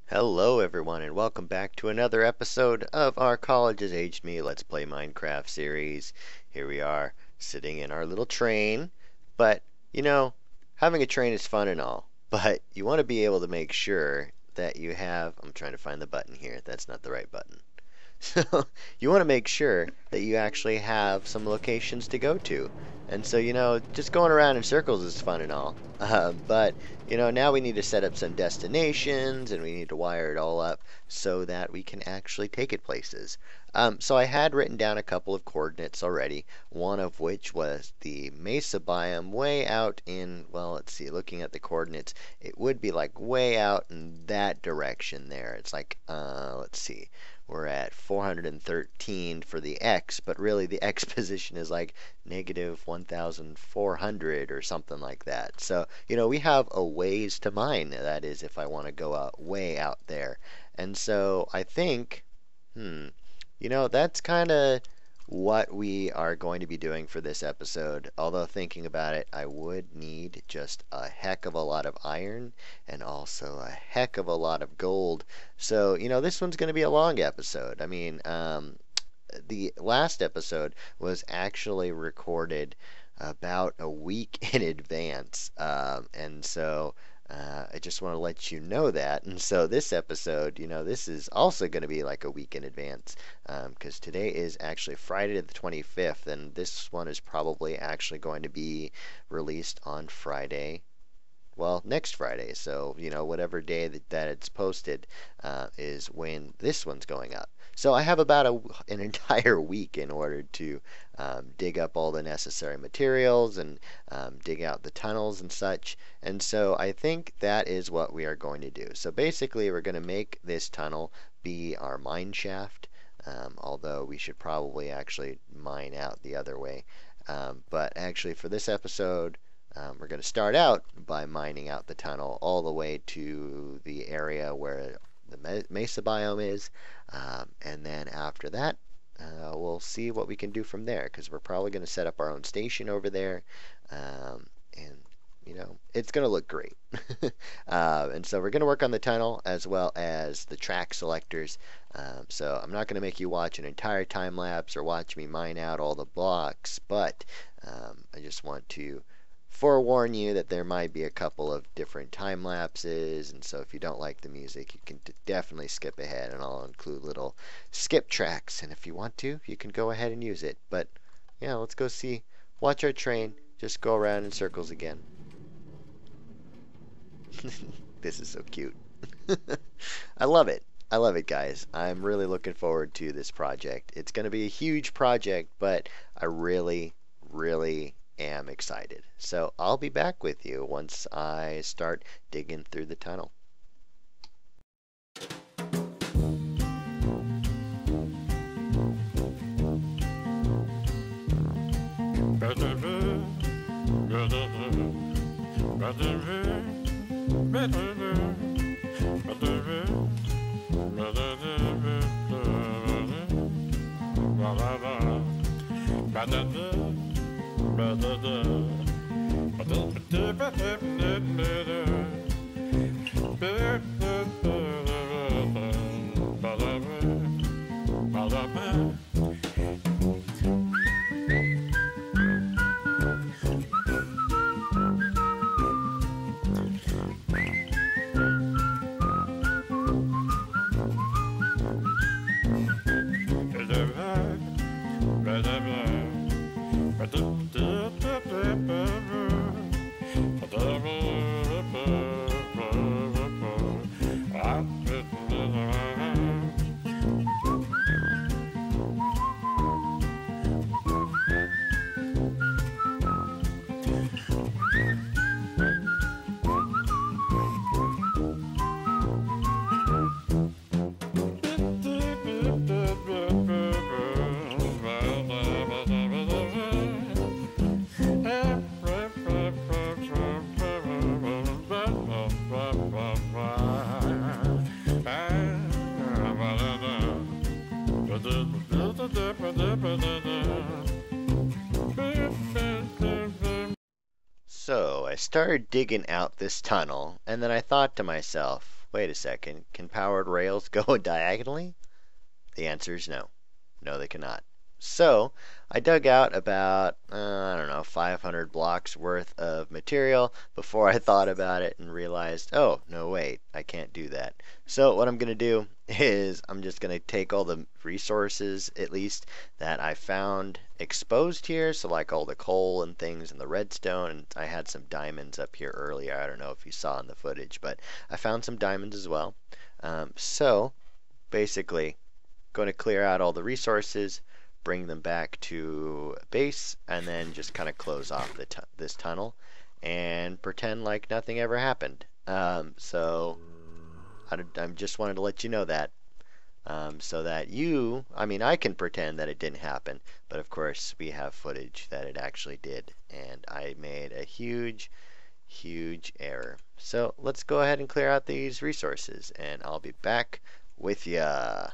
Hello everyone and welcome back to another episode of our College Has Aged Me Let's Play Minecraft series. Here we are, sitting in our little train. But, having a train is fun and all. But you want to be able to make sure that you have... I'm trying to find the button here. That's not the right button. So, you want to make sure that you actually have some locations to go to. And so, just going around in circles is fun and all. But, now we need to set up some destinations and we need to wire it all up so that we can actually take it places. So I had written down a couple of coordinates already, one of which was the Mesa biome way out in, well, let's see, looking at the coordinates, it would be like way out in that direction there. It's like, let's see. We're at 413 for the X, but really the X position is like negative 1,400 or something like that. So, we have a ways to mine. That is, if I want to go out way out there. And so I think, that's kind of what we are going to be doing for this episode. Although thinking about it, I would need just a heck of a lot of iron and also a heck of a lot of gold. So, this one's going to be a long episode. I mean, the last episode was actually recorded about a week in advance. And so I just want to let you know that. And so this episode, this is also going to be like a week in advance because today is actually Friday the 25th, and this one is probably actually going to be released on Friday. Well, next Friday. So, whatever day that it's posted is when this one's going up. So I have about an entire week in order to dig up all the necessary materials and dig out the tunnels and such. And so I think that is what we are going to do. So basically we're going to make this tunnel be our mine shaft, although we should probably actually mine out the other way. But actually for this episode, we're going to start out by mining out the tunnel all the way to the area where the Mesa biome is, and then after that we'll see what we can do from there, because we're probably going to set up our own station over there, and it's going to look great. And so we're going to work on the tunnel as well as the track selectors. So I'm not going to make you watch an entire time lapse or watch me mine out all the blocks, but I just want to forewarn you that there might be a couple of different time lapses, and so if you don't like the music, you can definitely skip ahead, and I'll include little skip tracks, and if you want to, you can go ahead and use it. But yeah, let's go watch our train just go around in circles again. This is so cute. I love it. I love it, guys. I'm really looking forward to this project. It's going to be a huge project, but I really am excited. So I'll be back with you once I start digging through the tunnel. So I started digging out this tunnel, and then I thought to myself, wait a second, can powered rails go diagonally? The answer is no. No, they cannot. So I dug out about, I don't know, 500 blocks worth of material before I thought about it and realized, oh, no, wait, I can't do that. So what I'm going to do is I'm just going to take all the resources, at least, that I found exposed here. So like all the coal and things and the redstone. And I had some diamonds up here earlier. I don't know if you saw in the footage, but I found some diamonds as well. So basically, going to clear out all the resources, bring them back to base, and then just kind of close off this tunnel and pretend like nothing ever happened. So I just wanted to let you know that, so that I can pretend that it didn't happen, but of course we have footage that it actually did, and I made a huge error. So let's go ahead and clear out these resources, and I'll be back with ya.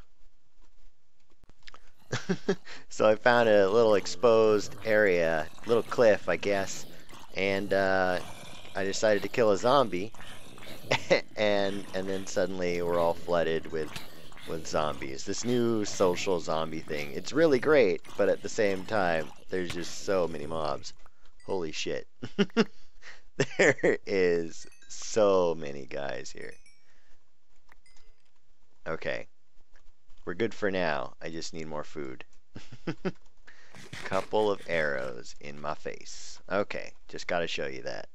So I found a little exposed area, little cliff, I guess, and I decided to kill a zombie, and then suddenly we're all flooded with zombies. This new social zombie thing. It's really great, but at the same time, there's just so many mobs. Holy shit. There is so many guys here. Okay. We're good for now. I just need more food. Couple of arrows in my face. Okay, just gotta show you that.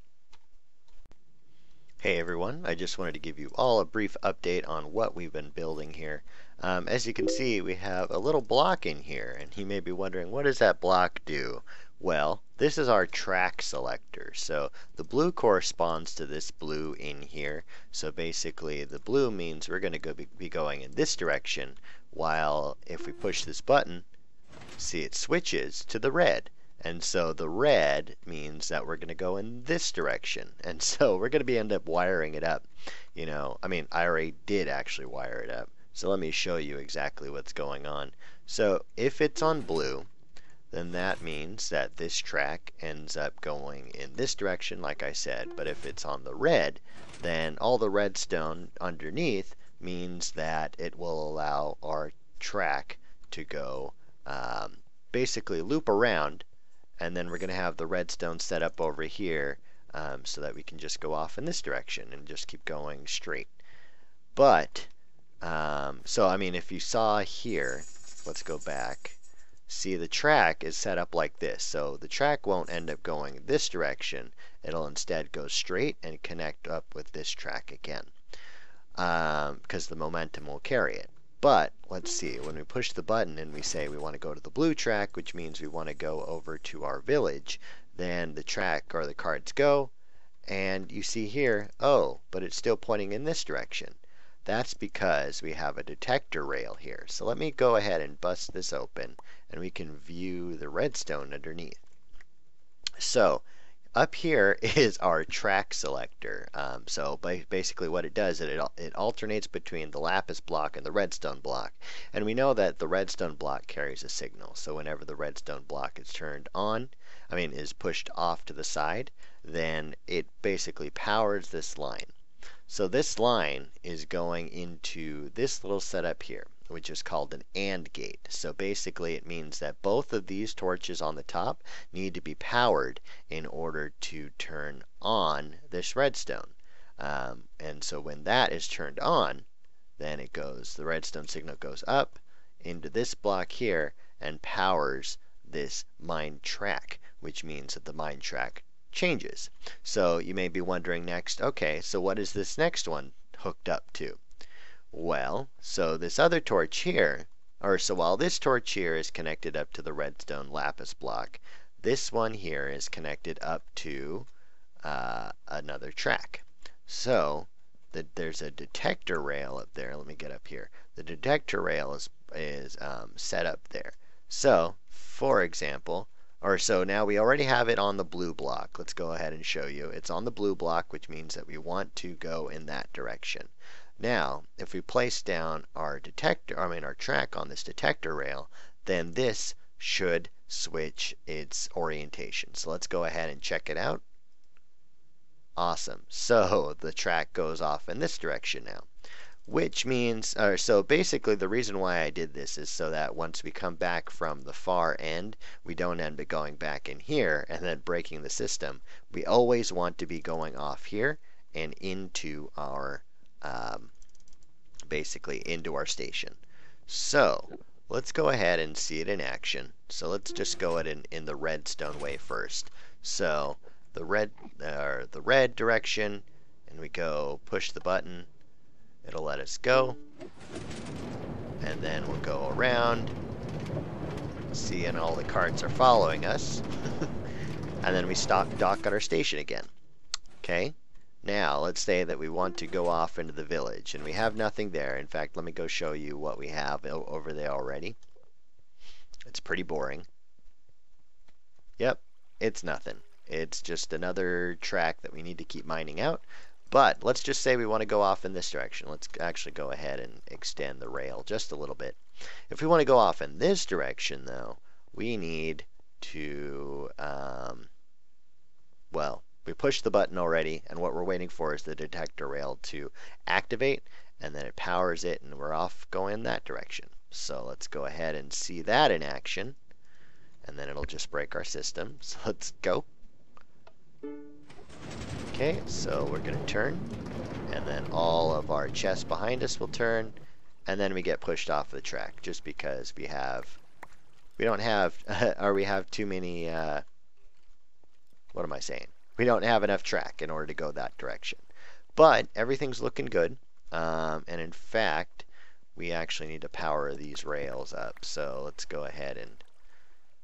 Hey everyone, I just wanted to give you all a brief update on what we've been building here. As you can see, we have a little block in here, and you may be wondering, what does that block do? Well, this is our track selector. So the blue corresponds to this blue in here. So basically the blue means we're going to be going in this direction, while if we push this button, see, it switches to the red. And so the red means that we're going to go in this direction. And so we're going to end up wiring it up. I already did actually wire it up. So let me show you exactly what's going on. So if it's on blue, then that means that this track ends up going in this direction, like I said. But if it's on the red, then all the redstone underneath means that it will allow our track to go basically loop around, and then we're going to have the redstone set up over here so that we can just go off in this direction and just keep going straight. But if you saw here, let's go back. See, the track is set up like this. So the track won't end up going this direction. It'll instead go straight and connect up with this track again, because the momentum will carry it. But let's see, when we push the button and we say we want to go to the blue track, which means we want to go over to our village, then the track or the cards go, and you see here, oh, but it's still pointing in this direction. That's because we have a detector rail here. So let me go ahead and bust this open, and we can view the redstone underneath. So up here is our track selector. So basically what it does is it alternates between the lapis block and the redstone block. And we know that the redstone block carries a signal. So whenever the redstone block is turned on, is pushed off to the side, then it basically powers this line. So this line is going into this little setup here, which is called an AND gate. So basically it means that both of these torches on the top need to be powered in order to turn on this redstone. And so when that is turned on, then the redstone signal goes up into this block here and powers this mine track, which means that the mine track changes. So you may be wondering next, okay, so what is this next one hooked up to? Well, so this other torch here, while this torch here is connected up to the redstone lapis block, this one here is connected up to another track. So there's a detector rail up there. Let me get up here. The detector rail is set up there. So, for example, so now we already have it on the blue block. Let's go ahead and show you. It's on the blue block, which means that we want to go in that direction. Now, if we place down our track on this detector rail, then this should switch its orientation. So let's go ahead and check it out. Awesome. So the track goes off in this direction now. which means, so basically the reason why I did this is so that once we come back from the far end, we don't end up going back in here and then breaking the system. We always want to be going off here and into our, basically into our station. So let's go ahead and see it in action. So let's just go it in the redstone way first. So the red direction, and we go push the button. It'll let us go, and then we'll go around, see, and all the carts are following us, and then we dock at our station again. Okay, now let's say that we want to go off into the village, and we have nothing there. In fact, let me go show you what we have over there already. It's pretty boring. Yep, it's nothing. It's just another track that we need to keep mining out. But let's just say we want to go off in this direction. Let's actually go ahead and extend the rail just a little bit. If we want to go off in this direction, though, we need to, well, we pushed the button already, and what we're waiting for is the detector rail to activate, and then it powers it, and we're off going that direction. So let's go ahead and see that in action, and then it'll just break our system. So let's go. Okay, so we're going to turn, and then all of our chests behind us will turn, and then we get pushed off the track just because we don't have, or we have too many, what am I saying? We don't have enough track in order to go that direction. But everything's looking good, and in fact, we actually need to power these rails up. So let's go ahead and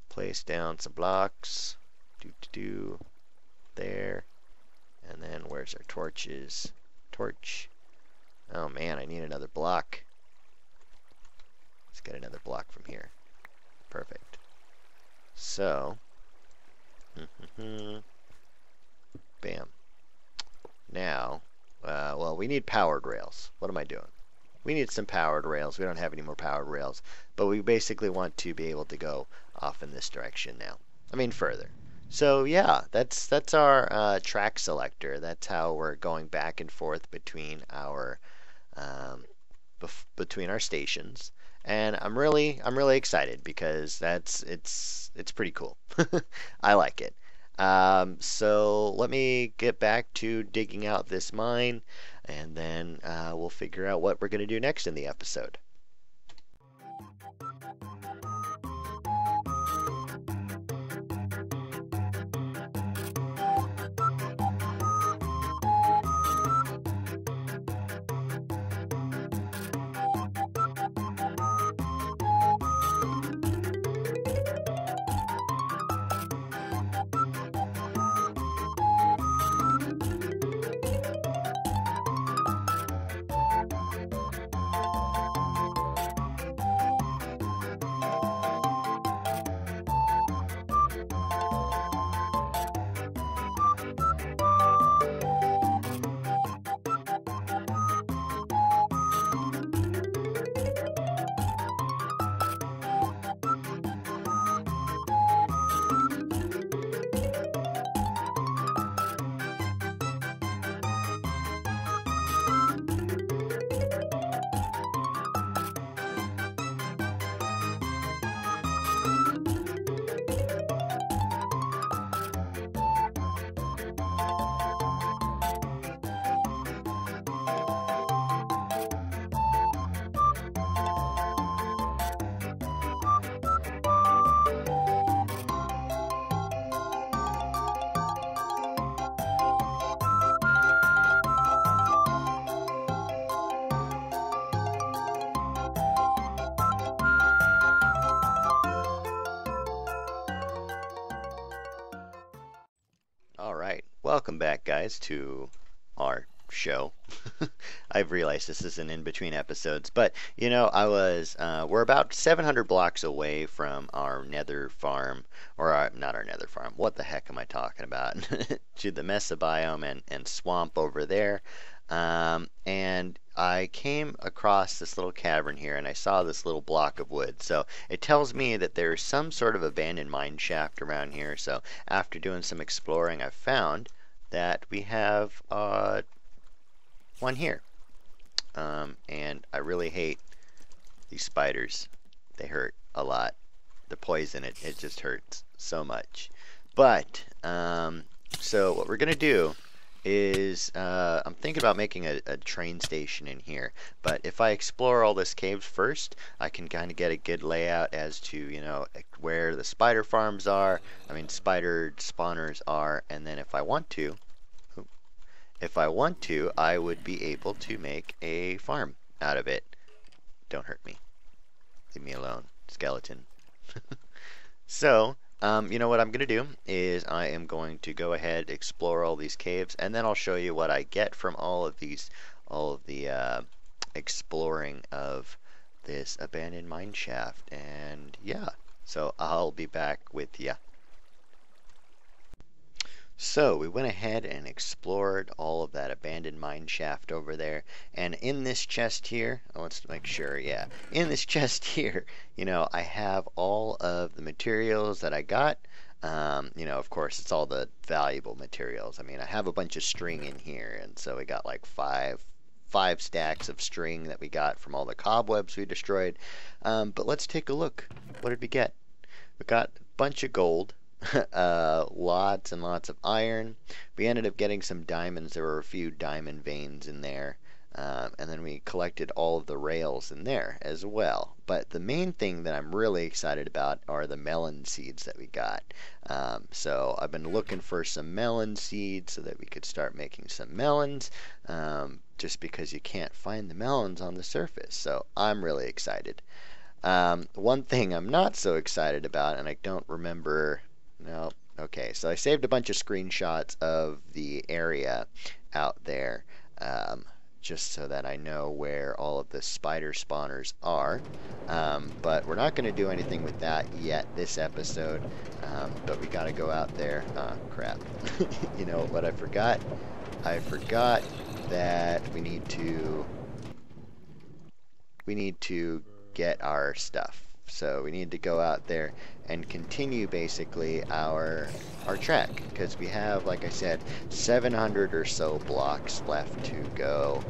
place down some blocks, there. And then where's our torches? Torch. Oh man, I need another block. Let's get another block from here. Perfect. So, bam. Now, well, we need powered rails. What am I doing? We need some powered rails. We don't have any more powered rails, but we basically want to be able to go off in this direction now. I mean, further. So yeah, that's our track selector. That's how we're going back and forth between our stations, and I'm really excited because it's pretty cool. I like it. So let me get back to digging out this mine, and then we'll figure out what we're going to do next in the episode. Welcome back, guys, to our show. I've realized this isn't in between episodes, but you know, we're about 700 blocks away from our nether farm, or not our nether farm, what the heck am I talking about? To the Mesa biome and swamp over there. And I came across this little cavern here, and I saw this little block of wood. So it tells me that there's some sort of abandoned mine shaft around here. So after doing some exploring, I found that we have one here. and I really hate these spiders. They hurt a lot. The poison, it just hurts so much. But, so what we're going to do is, I'm thinking about making a train station in here. But if I explore all this caves first, I can kind of get a good layout as to, you know, where the spider farms are, spider spawners are, and then if I want to, I would be able to make a farm out of it. Don't hurt me. Leave me alone, skeleton. So, you know what I'm going to do is I am going to go ahead, explore all these caves, and then I'll show you what I get from all of the exploring of this abandoned mine shaft. And yeah, so I'll be back with ya. So we went ahead and explored all of that abandoned mine shaft over there, and in this chest here, let's make sure, yeah, in this chest here, you know, I have all of the materials that I got. You know, of course, it's all the valuable materials. I mean, I have a bunch of string in here, and so we got like five stacks of string that we got from all the cobwebs we destroyed. But let's take a look. What did we get? We got a bunch of gold. Lots and lots of iron. We ended up getting some diamonds. There were a few diamond veins in there. And then we collected all of the rails in there as well. But the main thing that I'm really excited about are the melon seeds that we got. So I've been looking for some melon seeds so that we could start making some melons. Just because you can't find the melons on the surface. So I'm really excited. One thing I'm not so excited about, and I don't remember. No. Okay, so I saved a bunch of screenshots of the area out there, just so that I know where all of the spider spawners are. But we're not going to do anything with that yet this episode. But we got to go out there. Crap. You know what I forgot? I forgot that we need to get our stuff. So we need to go out there and continue basically our track, because we have, like I said, 700 or so blocks left to go.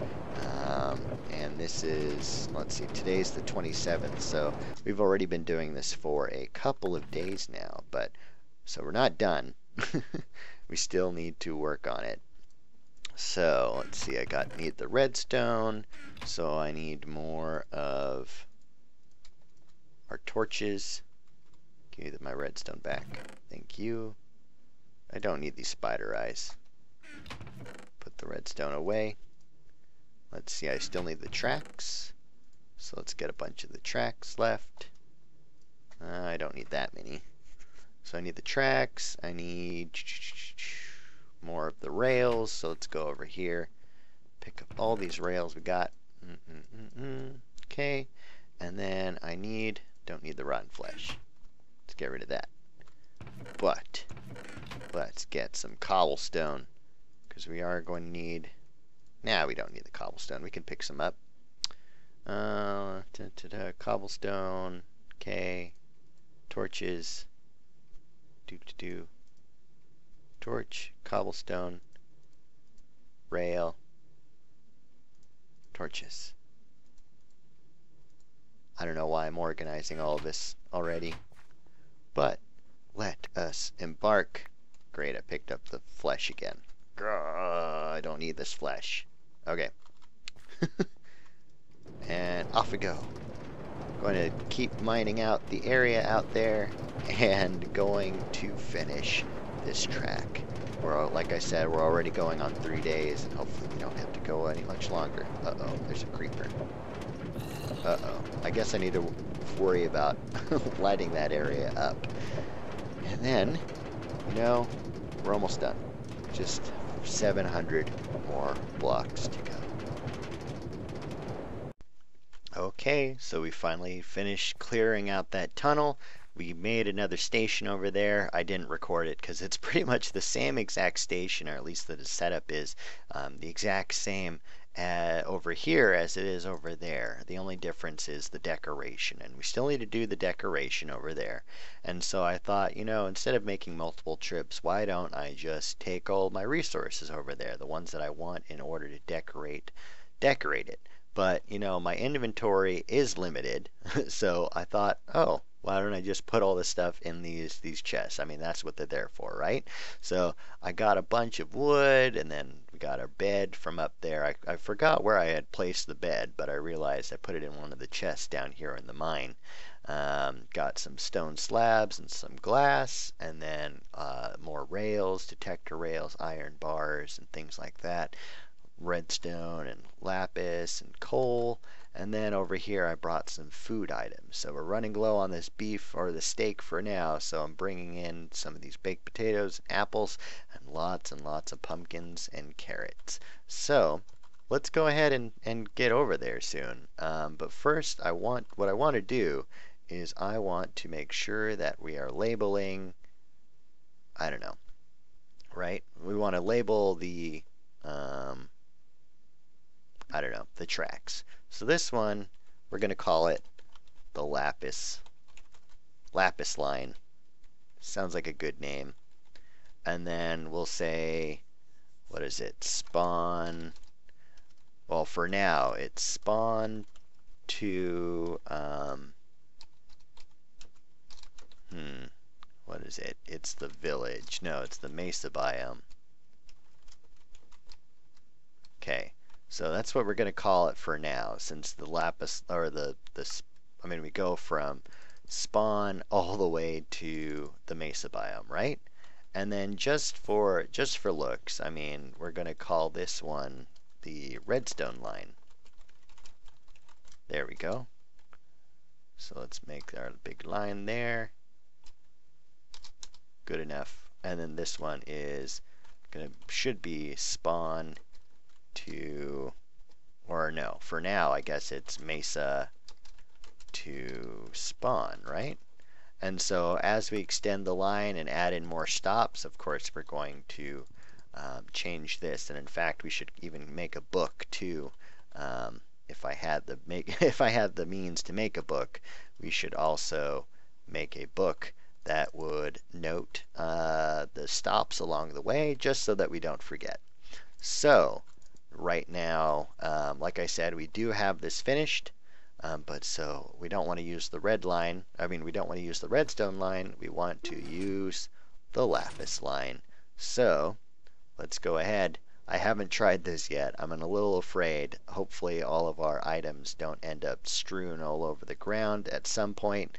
And this is, let's see, today's the 27th, so we've already been doing this for a couple of days now, but so we're not done. We still need to work on it. So let's see, need the redstone, so I need more of our torches. Give me my redstone back. Thank you. I don't need these spider eyes. Put the redstone away. Let's see, I still need the tracks. So let's get a bunch of the tracks left. I don't need that many. So I need the tracks. I need more of the rails. So let's go over here. Pick up all these rails we got. Okay. And then I don't need the rotten flesh. Let's get rid of that. But let's get some cobblestone, because we are going to need. Nah, we don't need the cobblestone. We can pick some up. Cobblestone. Okay. Torches. Torch. Cobblestone. Rail. Torches. I don't know why I'm organizing all of this already, but let us embark. Great, I picked up the flesh again. I don't need this flesh. Okay. And off we go. Going to keep mining out the area out there and going to finish this track. Like I said, we're already going on 3 days, and hopefully we don't have to go any much longer. Uh-oh, there's a creeper. Uh-oh. I guess I need to worry about lighting that area up. And then, you know, we're almost done. Just 700 more blocks to go. Okay, so we finally finished clearing out that tunnel. We made another station over there. I didn't record it because it's pretty much the same exact station, or at least the setup is the exact same over here as it is over there. The only difference is the decoration, and we still need to do the decoration over there. And so I thought, you know, instead of making multiple trips, why don't I just take all my resources over there, the ones that I want in order to decorate it. But, you know, my inventory is limited. So I thought, oh, why don't I just put all this stuff in these chests? I mean, that's what they're there for, right? So I got a bunch of wood, and then we got our bed from up there. I forgot where I had placed the bed, but I realized I put it in one of the chests down here in the mine. Got some stone slabs and some glass, and then more rails, detector rails, iron bars, and things like that. Redstone and lapis and coal. And then over here I brought some food items. So we're running low on this beef or the steak for now. So I'm bringing in some of these baked potatoes, apples, and lots of pumpkins and carrots. So let's go ahead and get over there soon. But first, what I want to do is I want to make sure that we are labeling, I don't know, right? We want to label the, I don't know, the tracks. So this one, we're going to call it the lapis line. Sounds like a good name. And then we'll say, what is it? Spawn. Well, for now, it's spawn to, what is it? It's the village. No, it's the Mesa biome. Okay. So that's what we're going to call it for now, since the lapis, or we go from spawn all the way to the Mesa biome, right? And then just for looks, I mean, we're going to call this one the redstone line. There we go. So let's make our big line there. Good enough. And then this one should be spawn to, or no, for now I guess it's Mesa to spawn, right? And so as we extend the line and add in more stops, of course we're going to change this. And in fact, we should even make a book too. If I had the means to make a book, we should also make a book that would note the stops along the way, just so that we don't forget. So right now, like I said, we do have this finished, but so we don't want to use the red line. We don't want to use the redstone line. We want to use the lapis line. So let's go ahead. I haven't tried this yet. I'm a little afraid. Hopefully all of our items don't end up strewn all over the ground at some point,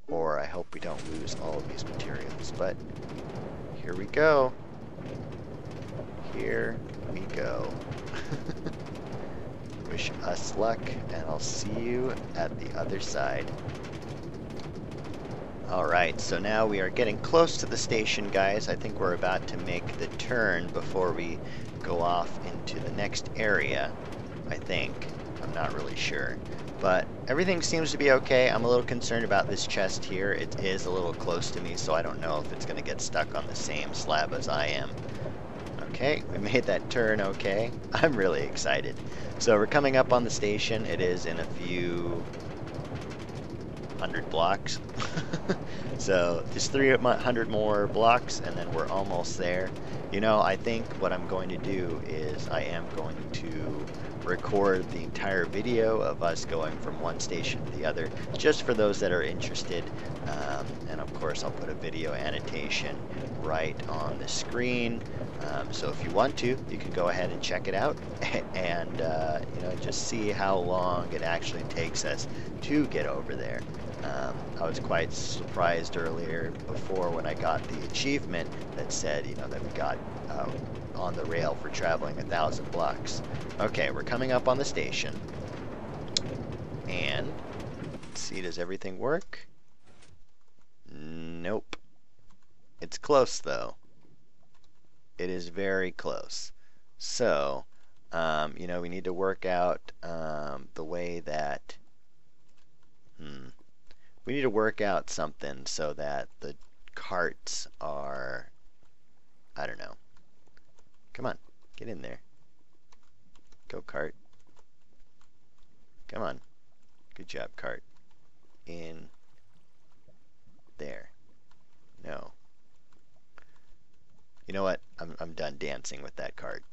or I hope we don't lose all of these materials. But here we go. Here we go. Wish us luck, and I'll see you at the other side. Alright, so now we are getting close to the station, guys. I think we're about to make the turn before we go off into the next area, I think. I'm not really sure. But everything seems to be okay. I'm a little concerned about this chest here. It is a little close to me, so I don't know if it's going to get stuck on the same slab as I am. Okay, we made that turn okay. I'm really excited. So we're coming up on the station. It is in a few 100 blocks. So just 300 more blocks and then we're almost there. You know, I think what I'm going to do is I am going to record the entire video of us going from one station to the other, just for those that are interested. And of course I'll put a video annotation right on the screen. So if you want to, you can go ahead and check it out and you know, just see how long it actually takes us to get over there. I was quite surprised earlier before when I got the achievement that said, you know, that we got on the rail for traveling 1,000 blocks. Okay, we're coming up on the station. And let's see, does everything work? Nope. It's close though. It is very close. So, you know, we need to work out the way that we need to work out something so that the carts are, I don't know. Come on, get in there. Go, cart. Come on. Good job, cart. In there. No. You know what? I'm done dancing with that card.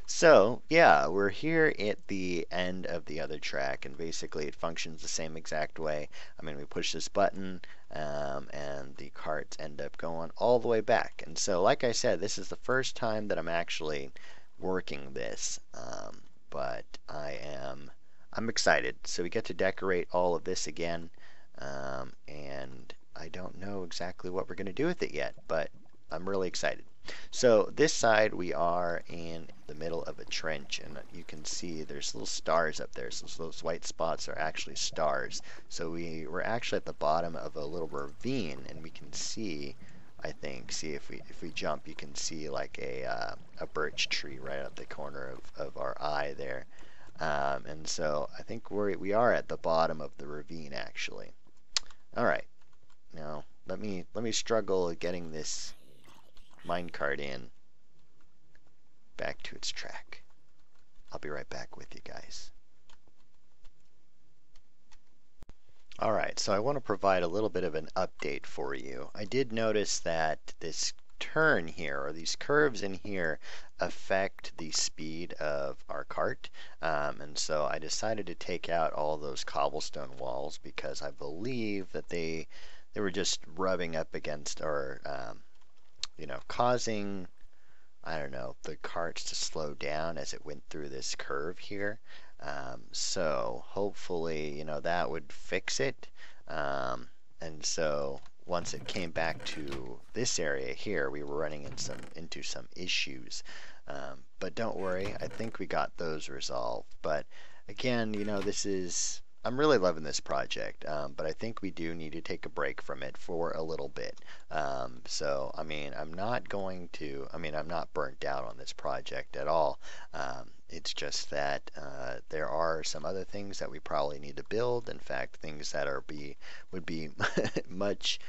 So, yeah, we're here at the end of the other track, and basically it functions the same exact way. I mean, we push this button, and the carts end up going all the way back. And so, like I said, this is the first time that I'm actually working this, but I'm excited. So we get to decorate all of this again, and I don't know exactly what we're going to do with it yet, but I'm really excited. So this side we are in the middle of a trench, and you can see there's little stars up there. So those white spots are actually stars. So we're actually at the bottom of a little ravine, and we can see, I think, see if we jump, you can see like a birch tree right at the corner of our eye there. And so I think we are at the bottom of the ravine actually. All right, now let me struggle getting this minecart in back to its track. I'll be right back with you guys. Alright, so I want to provide a little bit of an update for you. I did notice that this turn here, or these curves in here, affect the speed of our cart. And so I decided to take out all those cobblestone walls because I believe that they were just rubbing up against, or causing, I don't know, the carts to slow down as it went through this curve here. So hopefully, that would fix it. And so once it came back to this area here, we were running into some issues. But don't worry, I think we got those resolved. But again, I'm really loving this project, but I think we do need to take a break from it for a little bit. So, I mean, I'm not burnt out on this project at all. It's just that there are some other things that we probably need to build. In fact, things that would be much,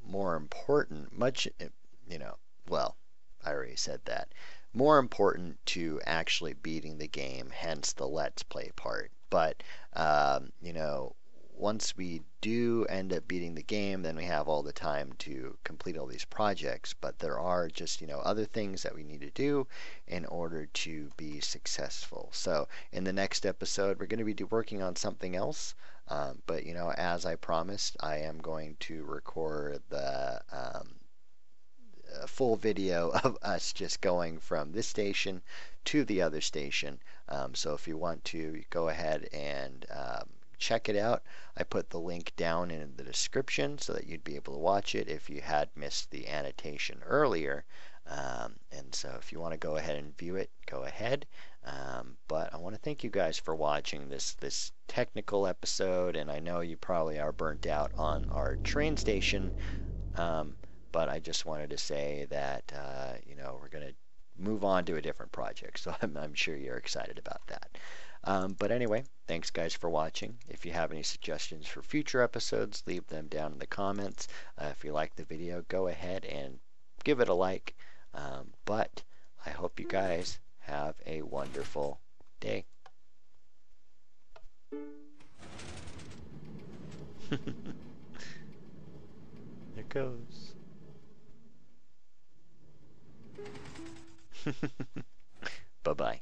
more important, well, I already said that. More important to actually beating the game, hence the let's play part. But, once we do end up beating the game, then we have all the time to complete all these projects. But there are just, other things that we need to do in order to be successful. So in the next episode, we're going to be working on something else. But, as I promised, I am going to record the a full video of us just going from this station to the other station. So if you want to go ahead and check it out, I put the link down in the description so that you'd be able to watch it if you had missed the annotation earlier. And so if you want to go ahead and view it, go ahead. But I want to thank you guys for watching this technical episode, and I know you probably are burnt out on our train station. But I just wanted to say that, we're going to move on to a different project. So I'm sure you're excited about that. But anyway, thanks guys for watching. If you have any suggestions for future episodes, leave them down in the comments. If you like the video, go ahead and give it a like. But I hope you guys have a wonderful day. There goes. Bye-bye.